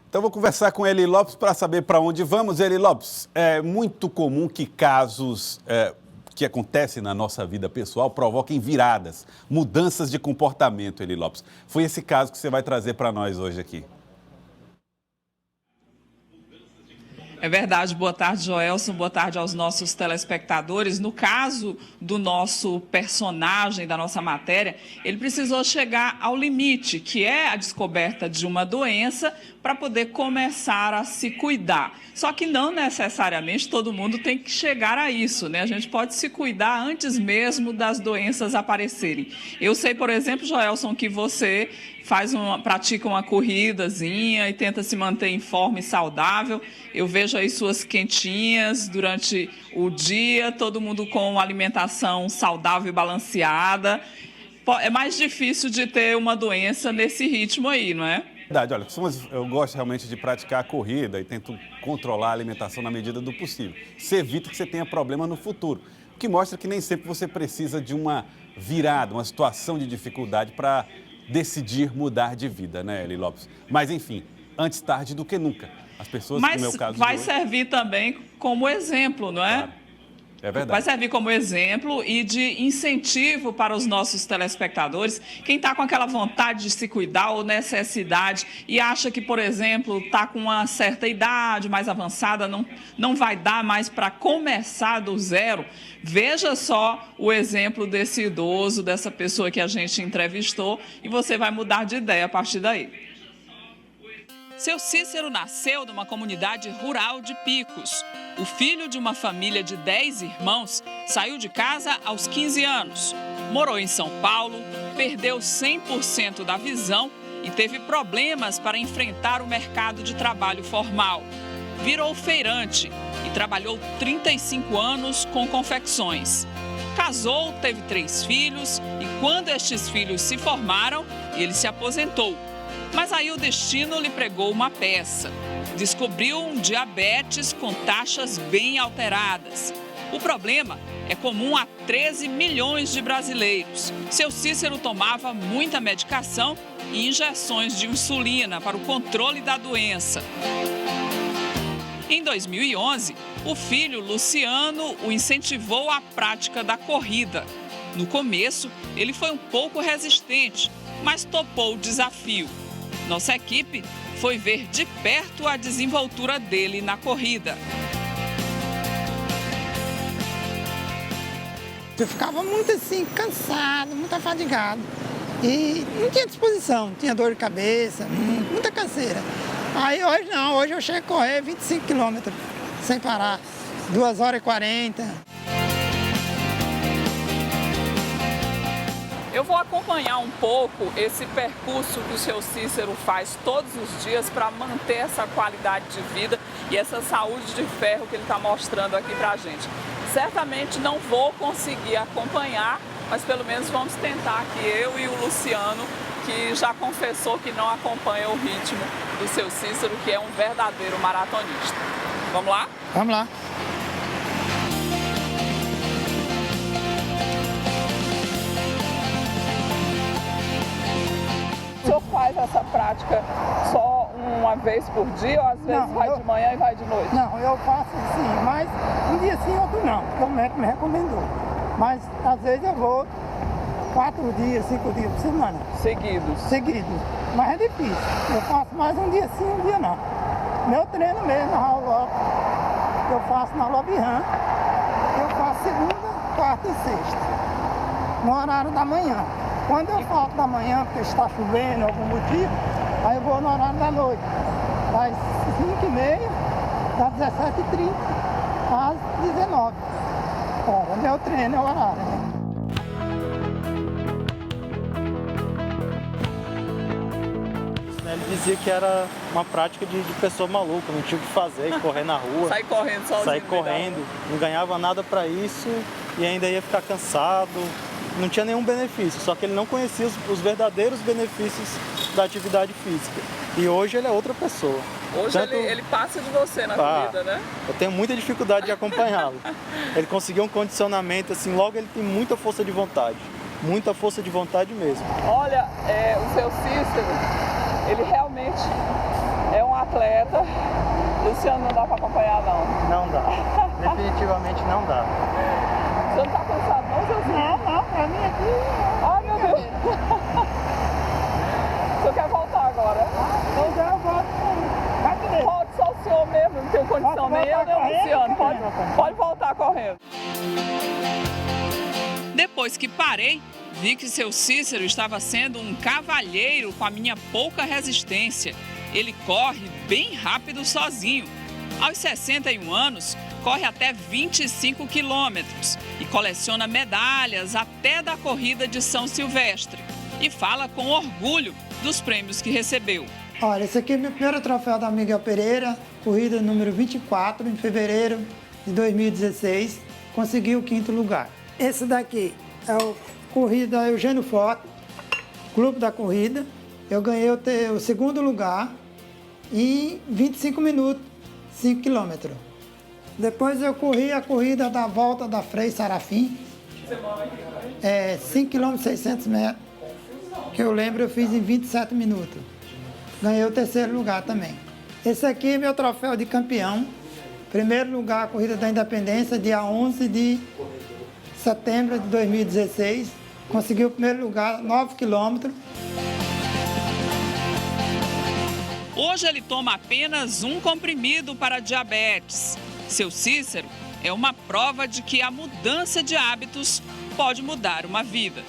Então, vou conversar com Eli Lopes para saber para onde vamos. Eli Lopes, é muito comum que casos que acontecem na nossa vida pessoal provoquem viradas, mudanças de comportamento, Eli Lopes. Foi esse caso que você vai trazer para nós hoje aqui. É verdade. Boa tarde, Joelson. Boa tarde aos nossos telespectadores. No caso do nosso personagem, da nossa matéria, ele precisou chegar ao limite, que é a descoberta de uma doença, para poder começar a se cuidar. Só que não necessariamente todo mundo tem que chegar a isso, né? A gente pode se cuidar antes mesmo das doenças aparecerem. Eu sei, por exemplo, Joelson, que você pratica uma corridazinha e tenta se manter em forma e saudável. Eu vejo aí suas quentinhas durante o dia, todo mundo com uma alimentação saudável e balanceada. É mais difícil de ter uma doença nesse ritmo aí, não é? Verdade, olha, eu gosto realmente de praticar a corrida e tento controlar a alimentação na medida do possível. Isso evita que você tenha problema no futuro, o que mostra que nem sempre você precisa de uma virada, uma situação de dificuldade para decidir mudar de vida, né, Eli Lopes? Mas, enfim, antes tarde do que nunca. As pessoas, no meu caso... Mas vai servir também como exemplo, não é? Claro. É verdade. Vai servir como exemplo e de incentivo para os nossos telespectadores. Quem está com aquela vontade de se cuidar ou necessidade e acha que, por exemplo, está com uma certa idade mais avançada, não vai dar mais para começar do zero, veja só o exemplo desse idoso, dessa pessoa que a gente entrevistou, e você vai mudar de ideia a partir daí. Seu Cícero nasceu numa comunidade rural de Picos. O filho de uma família de 10 irmãos saiu de casa aos 15 anos. Morou em São Paulo, perdeu 100% da visão e teve problemas para enfrentar o mercado de trabalho formal. Virou feirante e trabalhou 35 anos com confecções. Casou, teve 3 filhos e quando estes filhos se formaram, ele se aposentou. Mas aí o destino lhe pregou uma peça. Descobriu um diabetes com taxas bem alteradas. O problema é comum a 13 milhões de brasileiros. Seu Cícero tomava muita medicação e injeções de insulina para o controle da doença. Em 2011, o filho Luciano o incentivou à prática da corrida. No começo, ele foi um pouco resistente, mas topou o desafio. Nossa equipe foi ver de perto a desenvoltura dele na corrida. Eu ficava muito assim, cansado, muito afadigado. E não tinha disposição, tinha dor de cabeça, muita canseira. Aí hoje não, hoje eu chego a correr 25 quilômetros sem parar, 2 horas e 40. Eu vou acompanhar um pouco esse percurso que o seu Cícero faz todos os dias para manter essa qualidade de vida e essa saúde de ferro que ele está mostrando aqui para a gente. Certamente não vou conseguir acompanhar, mas pelo menos vamos tentar aqui, eu e o Luciano, que já confessou que não acompanha o ritmo do seu Cícero, que é um verdadeiro maratonista. Vamos lá? Vamos lá. O senhor faz essa prática só uma vez por dia ou às vezes vai de manhã e vai de noite? Não, eu faço sim, mas um dia sim, outro não, porque o médico me recomendou. Mas às vezes eu vou 4 dias, 5 dias por semana. Seguidos? Mas é difícil. Eu faço mais um dia sim, um dia não. Meu treino mesmo, eu faço na Lobby Run, eu faço segunda, quarta e sexta, no horário da manhã. Quando eu falto da manhã, porque está chovendo, algum motivo, aí eu vou no horário da noite, das 5h30, das 17h30 às 19h. Meu treino é o horário. Ele dizia que era uma prática de pessoa maluca, não tinha o que fazer, correr na rua. Sair correndo sozinho. Sair correndo, não ganhava nada para isso e ainda ia ficar cansado. Não tinha nenhum benefício, só que ele não conhecia os verdadeiros benefícios da atividade física. E hoje ele é outra pessoa. Hoje ele passa de você na corrida, né? Eu tenho muita dificuldade de acompanhá-lo. Ele conseguiu um condicionamento, assim, logo ele tem muita força de vontade. Muita força de vontade mesmo. Olha, o seu Cícero, ele realmente é um atleta, Luciano, não dá para acompanhar, não. Não dá. Definitivamente não dá. Você não está cansado, não, seu filho? Não, pra mim aqui... Ai, meu Deus. O senhor quer voltar agora? Eu já volto. Vai te ver. Pode só o senhor mesmo, não tem condição Posso nem eu, voltar nem o correndo? Luciano. Pode voltar correndo. Depois que parei, vi que seu Cícero estava sendo um cavalheiro com a minha pouca resistência. Ele corre bem rápido sozinho. Aos 61 anos, corre até 25 quilômetros e coleciona medalhas até da corrida de São Silvestre. E fala com orgulho dos prêmios que recebeu. Olha, esse aqui é meu primeiro troféu da Miguel Pereira, corrida número 24, em fevereiro de 2016. Consegui o 5º lugar. Esse daqui é o Corrida Eugênio Forte, Clube da Corrida. Eu ganhei o 2º lugar em 25 minutos, 5 quilômetros. Depois eu corri a corrida da Volta da Frei Sarafim, 5 quilômetros, 600 metros, que eu lembro eu fiz em 27 minutos. Ganhei o 3º lugar também. Esse aqui é meu troféu de campeão. Primeiro lugar, a Corrida da Independência, dia 11 de setembro de 2016. Consegui o 1º lugar, 9 quilômetros. Hoje ele toma apenas um comprimido para diabetes. Seu Cícero é uma prova de que a mudança de hábitos pode mudar uma vida.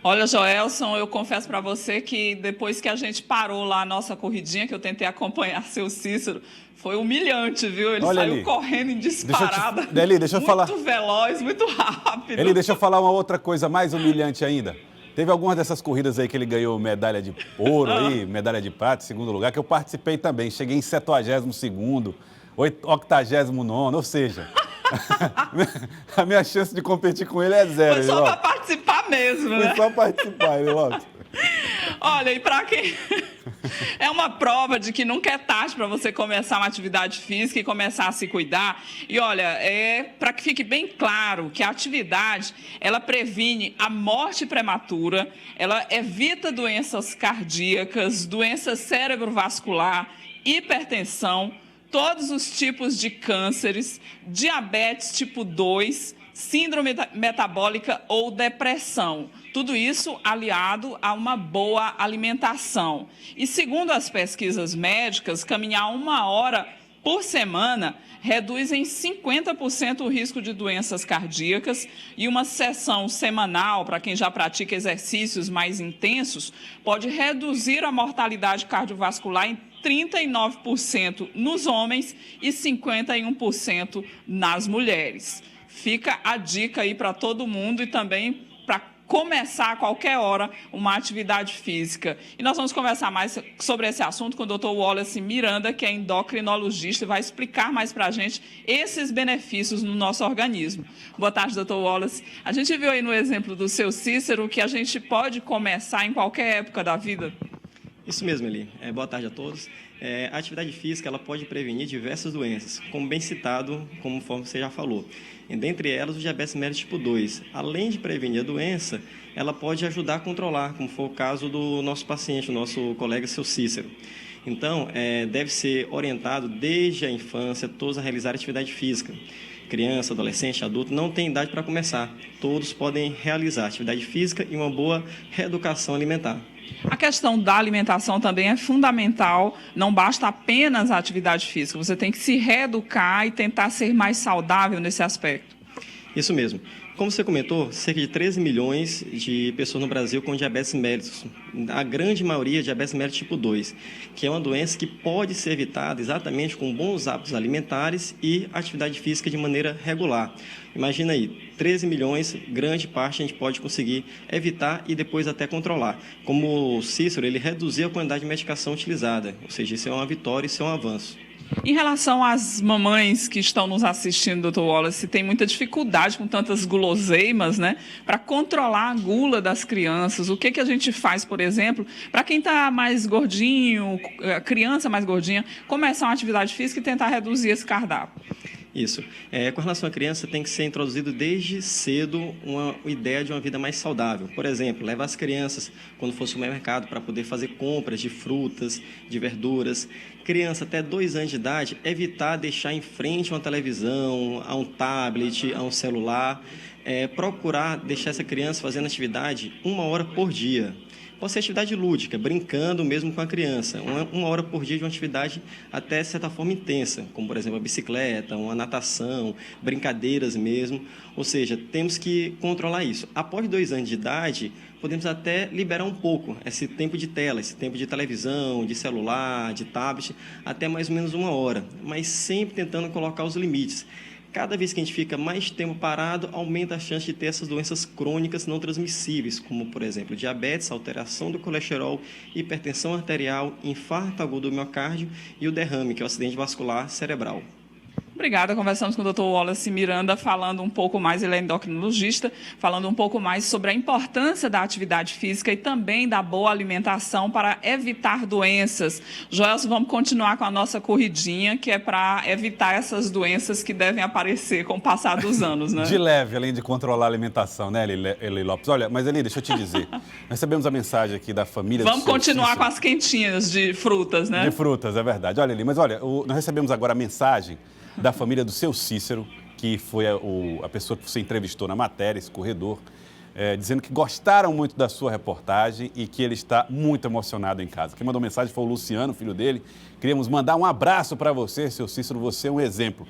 Olha, Joelson, eu confesso para você que depois que a gente parou lá a nossa corridinha, que eu tentei acompanhar seu Cícero, foi humilhante, viu? Ele Olha saiu ali, correndo em disparada. Deixa eu falar. Muito veloz, muito rápido. Eli, deixa eu falar uma outra coisa mais humilhante ainda. Teve algumas dessas corridas aí que ele ganhou medalha de ouro aí, medalha de prata, 2º lugar, que eu participei também. Cheguei em 72º, 89º, ou seja... A minha chance de competir com ele é zero. Foi só para participar mesmo, né? Foi só participar, Lopes. Olha, e para quem... É uma prova de que nunca é tarde para você começar uma atividade física e começar a se cuidar. E olha, para que fique bem claro que a atividade, ela previne a morte prematura, ela evita doenças cardíacas, doenças cerebrovascular, hipertensão, todos os tipos de cânceres, diabetes tipo 2, síndrome metabólica ou depressão. Tudo isso aliado a uma boa alimentação. E segundo as pesquisas médicas, caminhar 1 hora por semana reduz em 50% o risco de doenças cardíacas e uma sessão semanal, para quem já pratica exercícios mais intensos, pode reduzir a mortalidade cardiovascular em 39% nos homens e 51% nas mulheres. Fica a dica aí para todo mundo e também para começar a qualquer hora uma atividade física. E nós vamos conversar mais sobre esse assunto com o Dr. Wallace Miranda, que é endocrinologista e vai explicar mais para a gente esses benefícios no nosso organismo. Boa tarde, Dr. Wallace. A gente viu aí no exemplo do seu Cícero que a gente pode começar em qualquer época da vida. Isso mesmo, Eli. Boa tarde a todos. A atividade física ela pode prevenir diversas doenças, como bem citado, conforme você já falou. Dentre elas, o diabetes mellitus tipo 2. Além de prevenir a doença, ela pode ajudar a controlar, como foi o caso do nosso paciente, o nosso colega, seu Cícero. Então, deve ser orientado desde a infância, todos a realizar atividade física. Criança, adolescente, adulto, não tem idade para começar. Todos podem realizar atividade física e uma boa reeducação alimentar. A questão da alimentação também é fundamental, não basta apenas a atividade física, você tem que se reeducar e tentar ser mais saudável nesse aspecto. Isso mesmo. Como você comentou, cerca de 13 milhões de pessoas no Brasil com diabetes mellitus. A grande maioria diabetes mellitus tipo 2, que é uma doença que pode ser evitada exatamente com bons hábitos alimentares e atividade física de maneira regular. Imagina aí, 13 milhões, grande parte a gente pode conseguir evitar e depois até controlar. Como o Cícero, ele reduziu a quantidade de medicação utilizada, ou seja, isso é uma vitória, isso é um avanço. Em relação às mamães que estão nos assistindo, doutor Wallace, tem muita dificuldade com tantas guloseimas, né? Para controlar a gula das crianças. O que a gente faz, por exemplo, para quem está mais gordinho, criança mais gordinha, começar uma atividade física e tentar reduzir esse cardápio? Isso. Com relação à criança, tem que ser introduzido desde cedo uma ideia de uma vida mais saudável. Por exemplo, levar as crianças, quando for ao supermercado, para poder fazer compras de frutas, de verduras. Criança até 2 anos de idade, evitar deixar em frente a uma televisão, a um tablet, a um celular. Procurar deixar essa criança fazendo atividade 1 hora por dia. Pode ser atividade lúdica, brincando mesmo com a criança. Uma hora por dia de uma atividade até, de certa forma, intensa, como, por exemplo, a bicicleta, uma natação, brincadeiras mesmo. Ou seja, temos que controlar isso. Após 2 anos de idade, podemos até liberar um pouco esse tempo de tela, esse tempo de televisão, de celular, de tablet, até mais ou menos 1 hora, mas sempre tentando colocar os limites. Cada vez que a gente fica mais tempo parado, aumenta a chance de ter essas doenças crônicas não transmissíveis, como, por exemplo, diabetes, alteração do colesterol, hipertensão arterial, infarto agudo do miocárdio e o derrame, que é o acidente vascular cerebral. Obrigada. Conversamos com o Dr. Wallace Miranda, falando um pouco mais, ele é endocrinologista, falando um pouco mais sobre a importância da atividade física e também da boa alimentação para evitar doenças. Joelson, vamos continuar com a nossa corridinha, que é para evitar essas doenças que devem aparecer com o passar dos anos, né? De leve, além de controlar a alimentação, né, Eli Lopes? Olha, mas Eli, deixa eu te dizer, nós recebemos a mensagem aqui da família Vamos continuar com as quentinhas de frutas, né? De frutas, é verdade. Olha, Eli, mas olha, nós recebemos agora a mensagem da família do seu Cícero, que foi a pessoa que você entrevistou na matéria, esse corredor, dizendo que gostaram muito da sua reportagem e que ele está muito emocionado em casa. Quem mandou mensagem foi o Luciano, filho dele. Queríamos mandar um abraço para você, seu Cícero, você é um exemplo.